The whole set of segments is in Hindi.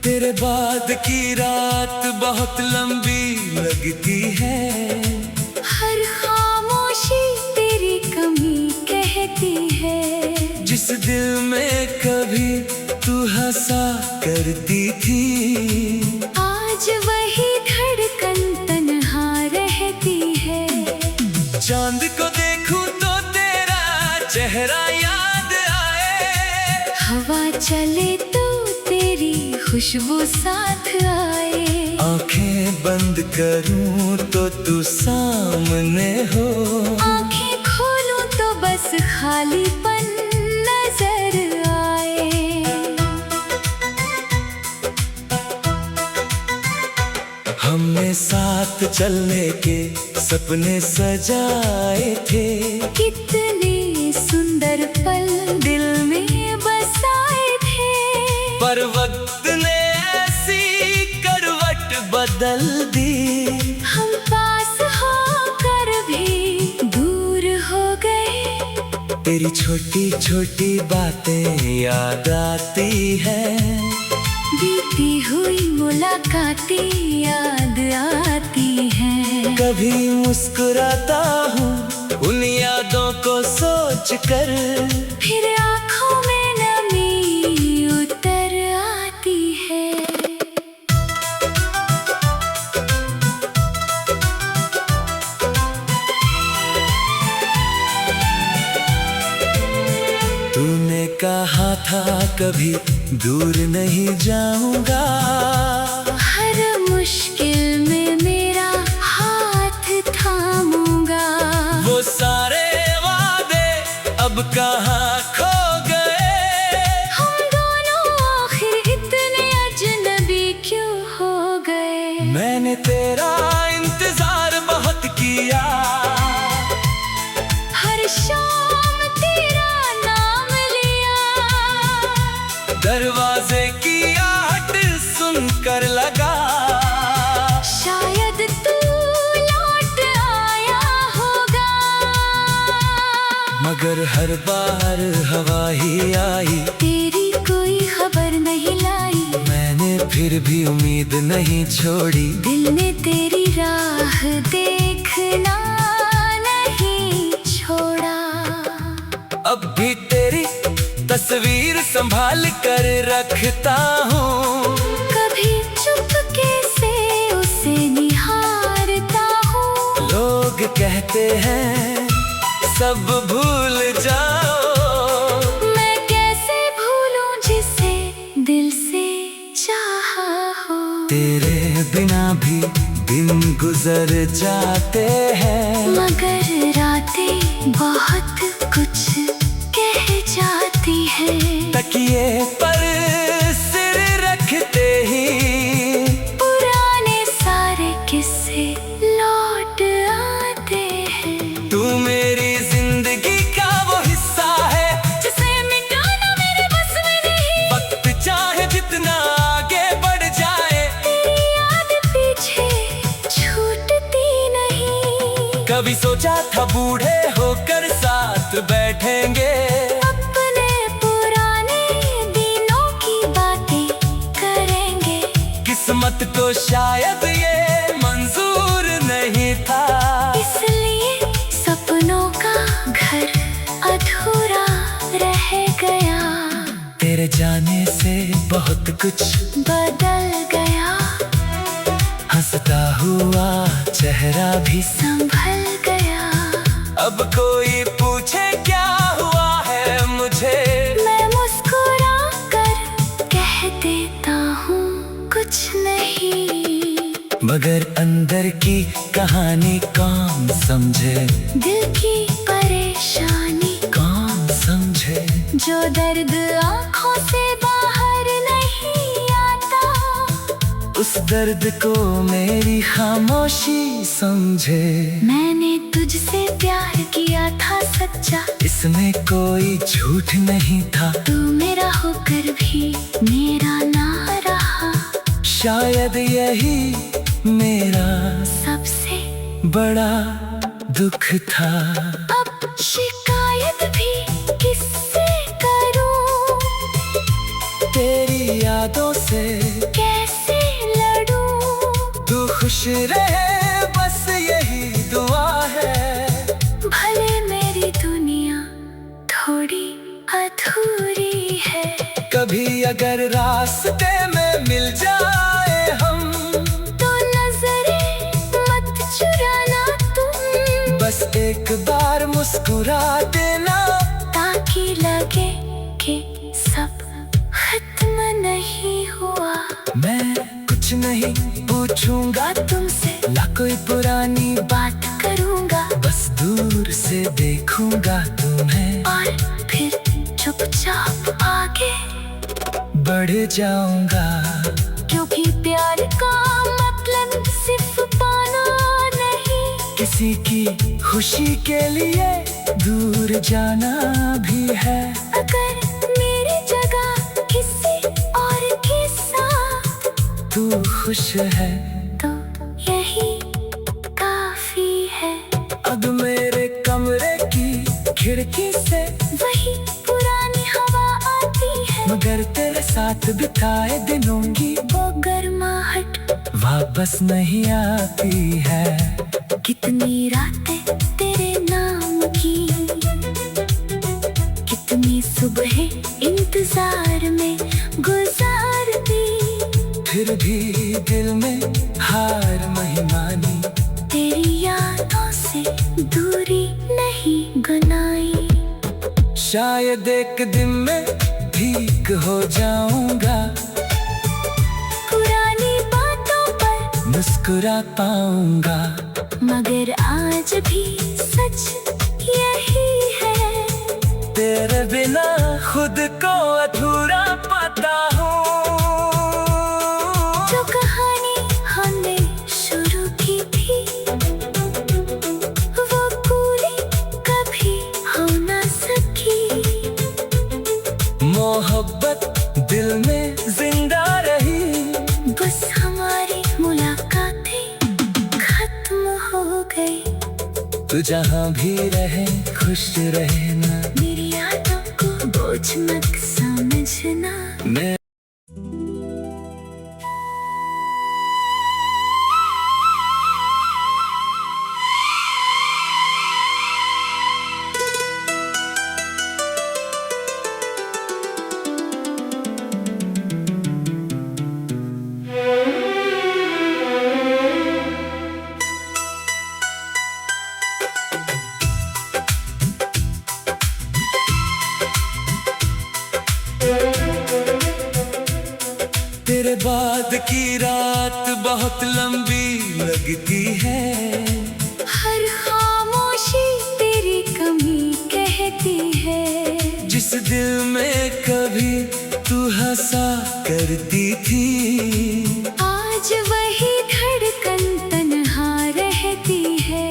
तेरे बाद की रात बहुत लंबी लगती है। हर खामोशी तेरी कमी कहती है। जिस दिल में कभी तू हंसा करती थी, आज वही धड़कन तन्हा रहती है। चांद को देखूं तो तेरा चेहरा याद आए, हवा चले तो तेरी खुशबू साथ आए। आंखें बंद करूं तो तू सामने हो, आंखें खोलूं तो बस खालीपन नजर आए। हमने साथ चलने के सपने सजाए थे, कितने सुंदर पल दिल में बसाए थे। पर वक्त ने ऐसी करवट बदल दी, हम पास होकर भी दूर हो गए। तेरी छोटी छोटी बातें याद आती है, बीती हुई मुलाकातें याद आती हैं। कभी मुस्कुराता हूँ उन यादों को सोच कर, फिर आँखों में नमी उतर आती है। तूने कहा था कभी दूर नहीं जाऊंगा, हर मुश्किल में मेरा हाथ थामूंगा। वो सारे वादे अब कहाँ खो गए, हम दोनों आखिर इतने अजनबी क्यों हो गए। मैंने तेरा इंतजार बहुत किया, हर शाम तेरा नाम लिया। दरवाजे की आहट सुनकर लगा, शायद तू लौट आया होगा। मगर हर बार हवा ही आई, तेरी कोई खबर नहीं लाई। मैंने फिर भी उम्मीद नहीं छोड़ी, दिल ने तेरी राह देखना नहीं छोड़ा। अब भी तेरी तस्वीर संभाल कर रखता हूँ, कभी चुपके से उसे निहारता हूँ। लोग कहते हैं सब भूल जाओ, मैं कैसे भूलूं जिसे दिल से चाहा हो। तेरे बिना भी दिन गुजर जाते हैं, मगर रातें बहुत कुछ कह जाती है। तकिए पर सिर रखते ही पुराने सारे किस्से लौट आते हैं। तू मेरी जिंदगी का वो हिस्सा है, जिसे मिटाना मेरे बस में नहीं। वक्त चाहे जितना आगे बढ़ जाए, तेरी याद पीछे छूटती नहीं। कभी सोचा था बूढ़े होकर साथ बैठेंगे, अपने पुराने दिनों की बातें करेंगे। किस्मत को शायद ये मंजूर नहीं था, इसलिए सपनों का घर अधूरा रह गया। तेरे जाने से बहुत कुछ बदल गया, हंसता हुआ चेहरा भी संभल गया। अब कोई पूछे क्या हुआ है मुझे, मैं मुस्कुरा कर कह देता हूँ कुछ नहीं। मगर अंदर की कहानी कौन समझे, दिल की परेशानी कौन समझे, जो दर्द आँखों से बाहर नहीं आता। उस दर्द को मेरी खामोशी समझे। मैंने तुझसे प्यार किया था सच्चा, इसमें कोई झूठ नहीं था, तू मेरा होकर भी मेरा ना रहा। शायद यही मेरा सबसे बड़ा दुख था। अब शिकायत भी किससे करूं, तेरी याद यादों से कैसे लड़ूं? तू खुश रहे बस यही दुआ है। भले मेरी दुनिया थोड़ी अधूरी है। कभी अगर रास्ते में मिल जाए हम, तो नजरें मत चुराना तुम। बस एक बार मुस्कुरा देना, ताकि लगे कि सब खत्म नहीं हुआ। मैं कुछ नहीं पूछूंगा तुमसे ना कोई पुरानी बात करूंगा, बस दूर से देखूंगा तुम्हें और फिर चुपचाप आगे बढ़ जाऊंगा। क्योंकि प्यार का मतलब सिर्फ पाना नहीं, किसी की खुशी के लिए दूर जाना भी है। अगर मेरी जगह किसी और के साथ तू खुश है तो यही काफी है। अब मेरे कमरे की खिड़की से वही पुरानी हवा आती है, मगर तेरे साथ बिताए दिनों की वो गर्माहट वापस नहीं आती है। कितनी रातें तेरे नाम की, कितनी सुबह इंतजार में गुजार दी, फिर भी दिल में हार नहीं मानी। तेरी यादों से दूरी नहीं गनाई। शायद एक दिन मैं ठीक हो जाऊंगा, पुरानी बातों पर मुस्कुरा पाऊंगा। मगर आज भी सच यही है, तेरे बिना खुद को अधूरा पाता हूँ। जो कहानी हमने शुरू की थी, वो पूरी कभी हो ना सकी। मोहब्बत दिल में जिंदा रही, बस हमारी मुलाकातें खत्म हो गई। तू जहाँ भी रहे खुश रहना, मेरी यादों को बोझ मत समझना। मैं तेरे बाद की रात बहुत लंबी लगती है। हर खामोशी तेरी कमी कहती है। जिस दिल में कभी तू हंसा करती थी, आज वही धड़कन तन्हा रहती है।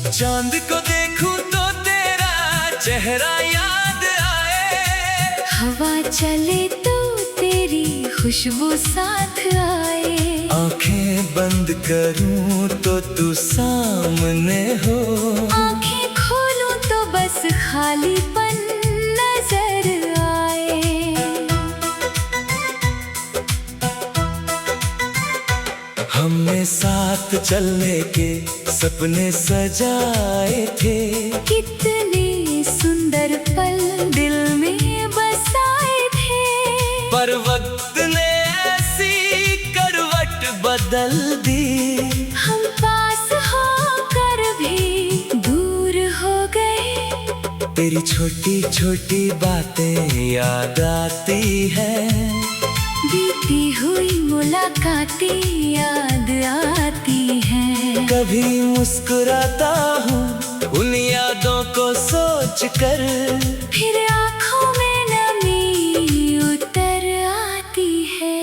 चांद को देखूं तो तेरा चेहरा याद आए, हवा चले तो तेरी खुशबू साथ आए। आंखें बंद करूं तो तू सामने हो, आंखें खोलूं तो बस खालीपन नजर आए। हमने साथ चलने के सपने सजाए थे, कितने सुंदर पल दिल में बसाए थे। पर वक्त ने ऐसी करवट बदल दी, हम पास होकर भी दूर हो गए। तेरी छोटी छोटी बातें याद आती है, बीती हुई मुलाकातें याद आती हैं। कभी मुस्कुराता हूँ उन यादों को सोच कर, फिर आँखों में नमी उतर आती है।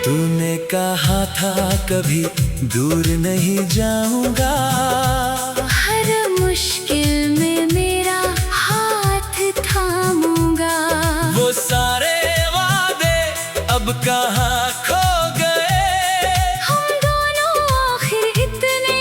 तूने कहा था कभी दूर नहीं जाऊंगा, हर मुश्किल में मेरा हाथ थामूंगा। वो सारे वादे कहाँ खो गए। हम दोनों आखिर इतने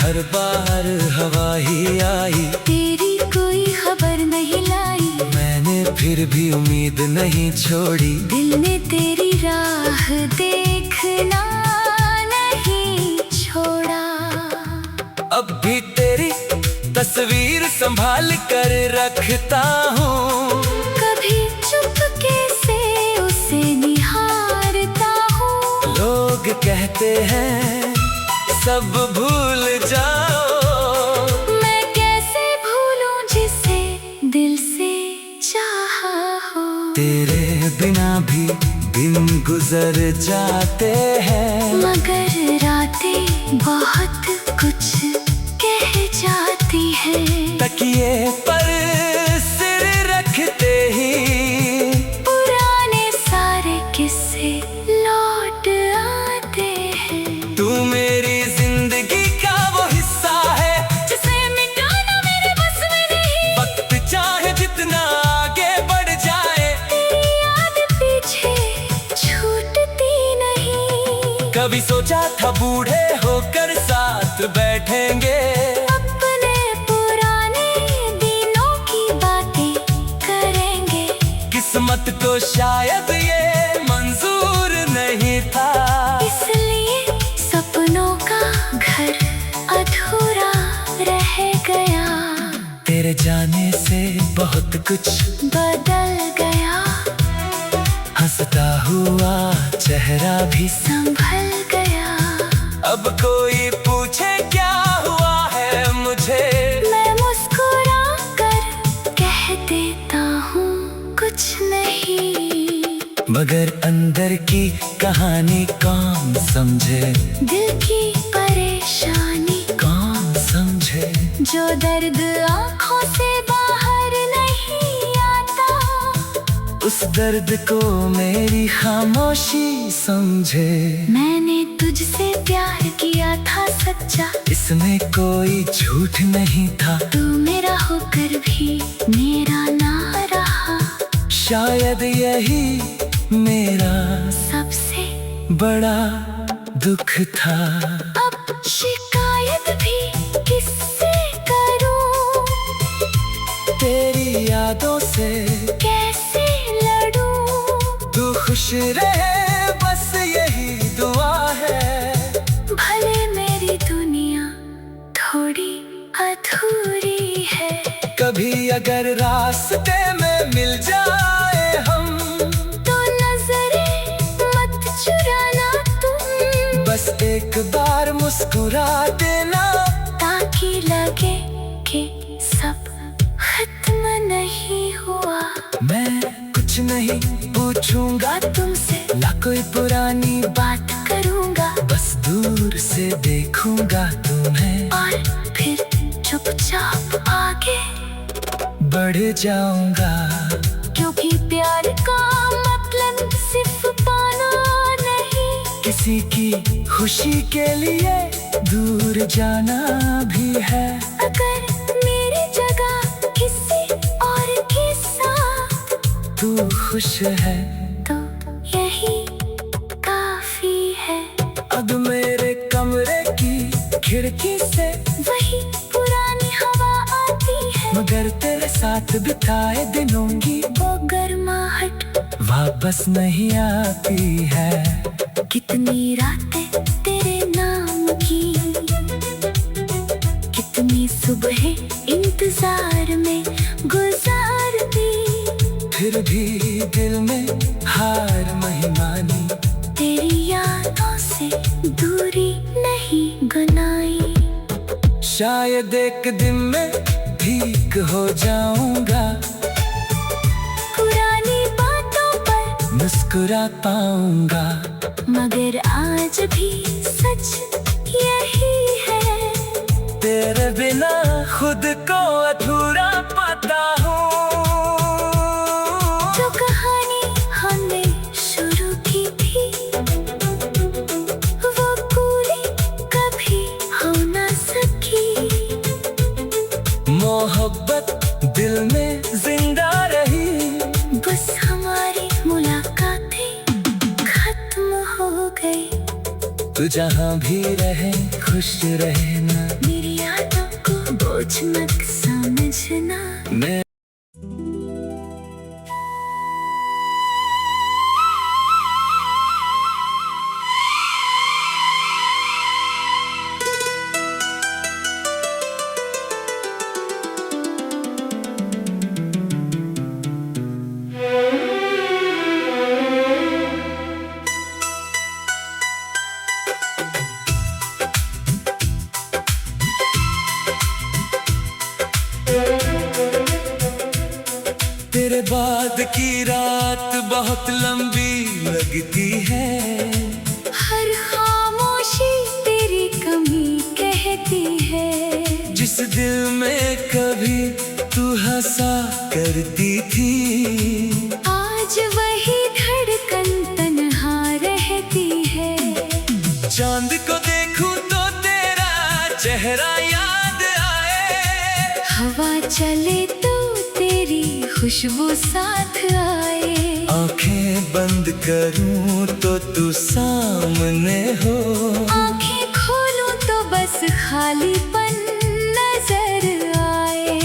हर बार हवा ही आई, तेरी कोई खबर नहीं लाई। मैंने फिर भी उम्मीद नहीं छोड़ी। दिल ने तेरी राह देखना नहीं छोड़ा। अब भी तेरी तस्वीर संभाल कर रखता हूँ। कभी चुपके से उसे निहारता हूँ। लोग कहते हैं सब भूल जाओ, मैं कैसे भूलूं जिसे दिल से चाहा हो। तेरे बिना भी दिन गुजर जाते हैं, मगर रातें बहुत कुछ कह जाती है। तकिए पर सिर रखते ही पुराने सारे किस्से लौट आते हैं। तू मेरी जिंदगी का वो हिस्सा है जिसे मिटाना मेरे बस में नहीं। वक्त चाहे जितना आगे बढ़ जाए, तेरी याद पीछे छूटती नहीं। कभी सोचा था बूढ़े होकर साथ बैठेंगे, अपने पुराने दिनों की बातें करेंगे। किस्मत को शायद ये मंजूर नहीं था, इसलिए सपनों का घर अधूरा रह गया। तेरे जाने से बहुत कुछ बदल गया। हंसता हुआ चेहरा भी संभल गया। अब कोई पूछे क्या हुआ है मुझे, मैं मुस्कुरा कर कह देता हूँ कुछ नहीं। मगर अंदर की कहानी कौन समझे, दिल की परेशानी कौन समझे। जो दर्द आँखों से बाहर नहीं आता, उस दर्द को मेरी खामोशी समझे। मैंने तुझसे प्यार किया था सच्चा, इसमें कोई झूठ नहीं था। तू मेरा होकर भी मेरा ना रहा। शायद यही मेरा सबसे बड़ा दुख था। अब शिकायत भी किससे करूं, तेरी यादों से कैसे लड़ूं। तू खुश रहे बस यही दुआ है। भले मेरी दुनिया थोड़ी अधूरी है। कभी अगर रास्ते में मिल जाए हम, तो नजरें मत चुराना तुम। बस एक बार मुस्कुरा देना, ताकि लगे कि सब खत्म नहीं हुआ। मैं कुछ नहीं पूछूंगा तुमसे ना कोई पुरानी बात करूंगा, बस दूर से देखूंगा तुम्हें और फिर चुपचाप आगे बढ़ जाऊंगा। क्योंकि प्यार का मतलब सिर्फ पाना नहीं, किसी की खुशी के लिए दूर जाना भी है। अगर मेरी जगह किसी और के साथ तू खुश है तो यही काफी है। अब मेरे कमरे की खिड़की से वही पुरानी हवा आती है, मगर तेरे साथ बिताए दिनों की वो गर्माहट वापस नहीं आती है। कितनी रातें तेरे नाम की, कितनी सुबह इंतजार में गुजार दी। फिर भी दिल में हार नहीं मानी, तेरी यादों से दूरी नहीं गनाई। शायद एक दिन मैं ठीक हो जाऊंगा, पुरानी बातों पर मुस्कुरा पाऊंगा। मगर आज भी सच यही है, तेरे बिना खुद को अधूरा पाता हूँ। जो कहानी हमने शुरू की थी, वो पूरी कभी हो न सकी। मोहब्बत दिल में जिंदा रही, बस हमारी मुलाकातें खत्म हो गई। तू जहाँ भी रहे खुश रहना। मेरी कुछ मत समझना। मैं तेरे बाद की रात बहुत लंबी लगती है। हर खामोशी तेरी कमी कहती है। जिस दिल में कभी तू हंसा करती थी, आज वही धड़कन तन्हा रहती है। चांद को देखूं तो तेरा चेहरा याद आए। हवा चले तो तेरी खुशबू साथ आए। आंखें बंद करूं तो तू सामने हो। आंखें खोलूं तो बस खालीपन नजर आए।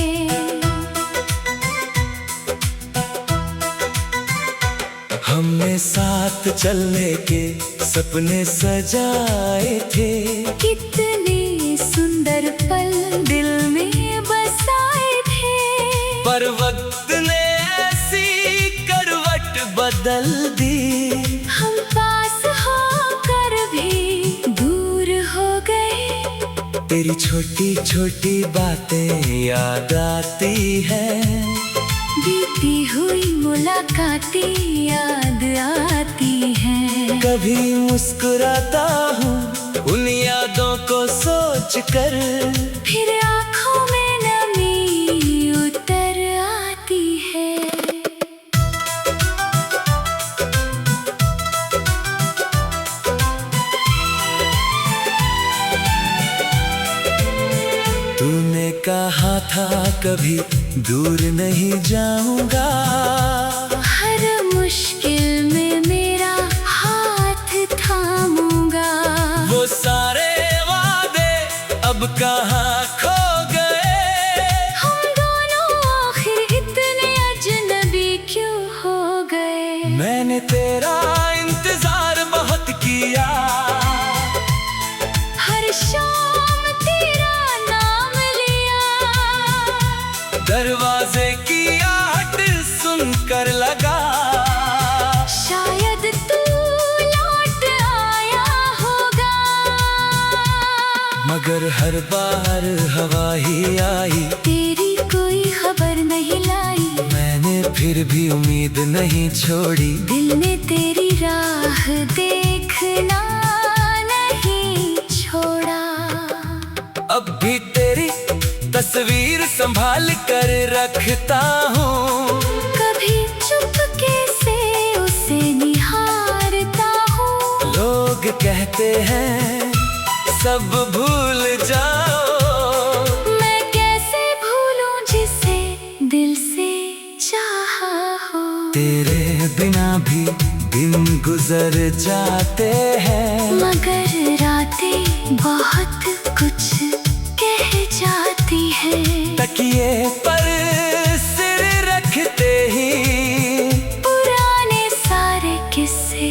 हमने साथ चलने के सपने सजाए थे। कितने सुंदर पल दिल में बसाए थे। पर वक्त ने ऐसी करवट बदल दी। हम पास होकर भी दूर हो गए। तेरी छोटी छोटी बातें याद आती है। बीती हुई मुलाकातें याद आती हैं। कभी मुस्कुराता हूँ उन यादों को सोच कर। फिर आँखों में नमी उतर आती है। तूने कहा था कभी दूर नहीं जाऊंगा। हर मुश्किल में मेरा हाथ थामूंगा। वो सारे वादे अब कहाँ खो गए। हम दोनों आखिर इतने अजनबी क्यों हो गए। मैंने तेरा इंतजार बहुत किया। हर शाम तेरा नाम लिया। दरवाजे की आहट सुनकर लगा शायद तू लौट आया होगा। मगर हर बार हवा ही आई। तेरी कोई खबर नहीं लाई। मैंने फिर भी उम्मीद नहीं छोड़ी। दिल ने तेरी राह देखना नहीं छोड़ा। अब भी तेरी तस्वीर संभाल कर रखता हूँ। कभी चुपके से उसे निहारता हूँ। लोग कहते हैं सब भूल जाओ। मैं कैसे भूलूं जिसे दिल से चाहा हो। तेरे बिना भी दिन गुजर जाते हैं। मगर रातें बहुत कुछ कह जाती है। तकिए पर सिर रखते ही पुराने सारे किस्से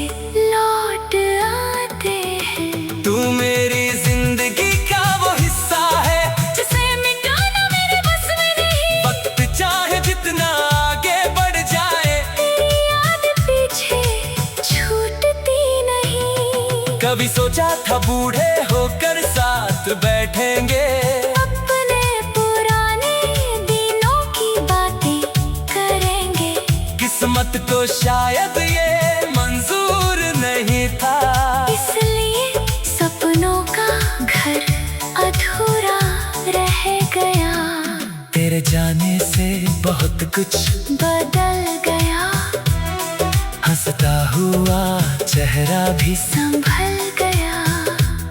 लौट आते हैं। तू मेरी जिंदगी का वो हिस्सा है जिसे मिटाना मेरे बस में नहीं। वक्त चाहे जितना आगे बढ़ जाए, तेरी याद पीछे छूटती नहीं। कभी सोचा था बूढ़े होकर साथ बैठेंगे। अपने पुराने दिनों की बातें करेंगे। किस्मत को शायद ये मंजूर नहीं था। इसलिए सपनों का घर अधूरा रह गया। तेरे जाने से बहुत कुछ बदल गया। हंसता हुआ चेहरा भी संभल गया।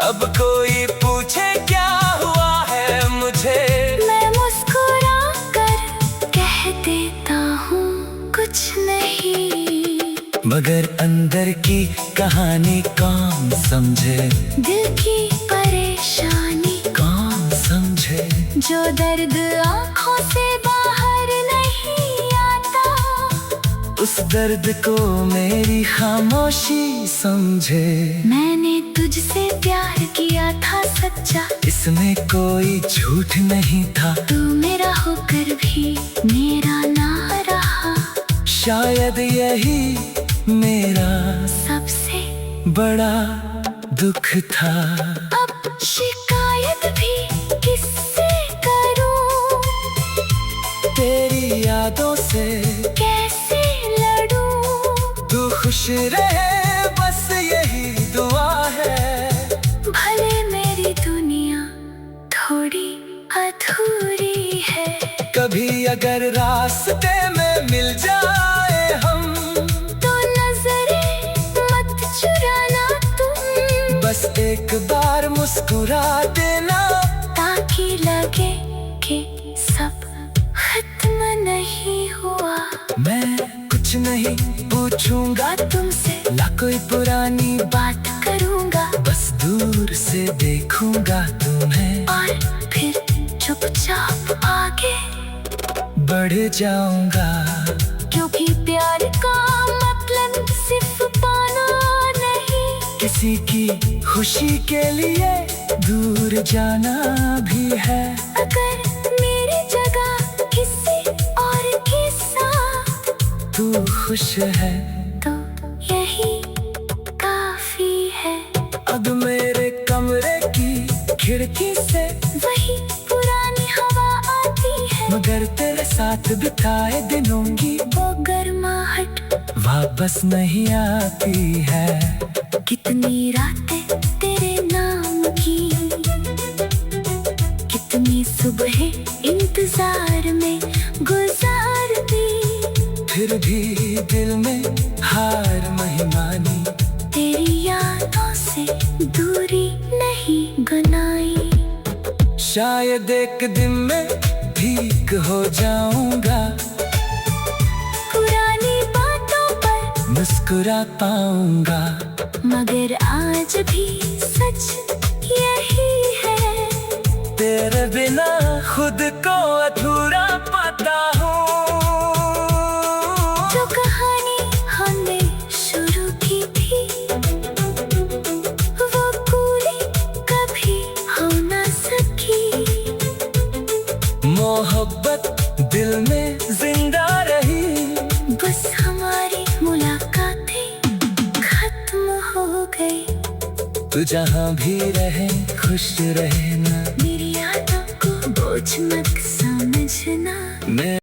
अब कोई पूछे क्या हुआ है मुझे, मैं मुस्कुरा कर कह देता हूँ कुछ नहीं। मगर अंदर की कहानी कौन समझे। दिल की परेशानी कौन समझे। जो दर्द आँखों से बाहर नहीं आता, उस दर्द को मेरी खामोशी समझे। मैंने तुझसे प्यार किया था सच्चा, इसमें कोई झूठ नहीं था। तू मेरा होकर भी मेरा ना रहा, शायद यही मेरा सबसे बड़ा दुख था। अब शिकायत भी किससे करूं, तेरी यादों से कैसे लड़ूं। तू खुश रहे बस यही दुआ है। भले मेरी दुनिया थोड़ी अधूरी है, कभी अगर रास्ते में मिल जाए हम, तो नजरें मत चुराना तुम। बस एक बार मुस्कुरा देना, ताकि लगे कि सब खत्म नहीं हुआ। मैं कुछ नहीं पूछूंगा तुमसे ना कोई पुरानी बात करूंगा, बस दूर से देखूंगा तुम्हें और फिर चुपचाप आगे बढ़ जाऊंगा। क्योंकि प्यार का मतलब सिर्फ पाना नहीं, किसी की खुशी के लिए दूर जाना भी है। अगर मेरी जगह किसी और के साथ तू खुश है तो यही काफी है। अब मेरे कमरे की खिड़की से वही पुरानी हवा आती है, मगर तेरे साथ बिताए दिनों की वो गर्माहट वापस नहीं आती है। कितनी रातें तेरे नाम की, कितनी सुबह इंतजार में गुजार दी, फिर भी दिल में हार नहीं मानी। तेरी यादों से दूरी नहीं बनाई। शायद एक दिन मैं ठीक हो जाऊंगा, पुरानी बातों पर मुस्कुरा पाऊंगा। मगर आज भी सच यही है, तेरे बिना खुद को अधूरा पाता हूँ। जो कहानी हमने शुरू की थी, वो पूरी कभी हो ना सकी। मोहब्बत दिल में जिंदा रही, बस हमारी मुलाकातें खत्म हो गई। तू जहाँ भी रहे खुश रहना, मेरी यादों को बोझ मत समझना। मैं